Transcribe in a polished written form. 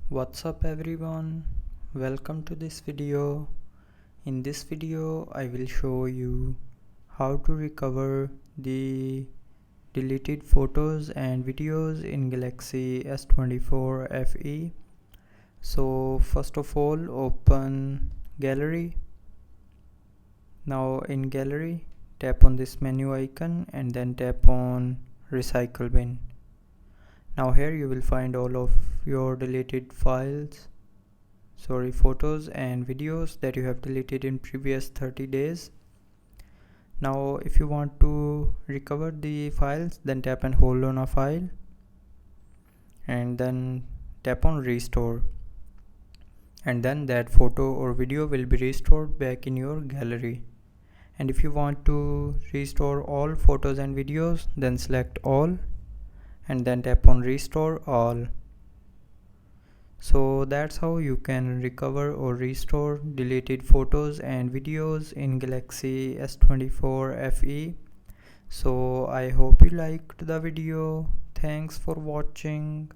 What's up everyone, welcome to this video. In this video I will show you how to recover the deleted photos and videos in Galaxy S24 FE. So first of all, open gallery. Now in gallery, tap on this menu icon and then tap on recycle bin. Now here you will find all of your deleted photos and videos that you have deleted in previous 30 days. Now if you want to recover the files, then tap and hold on a file and then tap on restore, and then that photo or video will be restored back in your gallery. And if you want to restore all photos and videos, then select all and then tap on restore all. So that's how you can recover or restore deleted photos and videos in Galaxy S24 FE. So I hope you liked the video. Thanks for watching.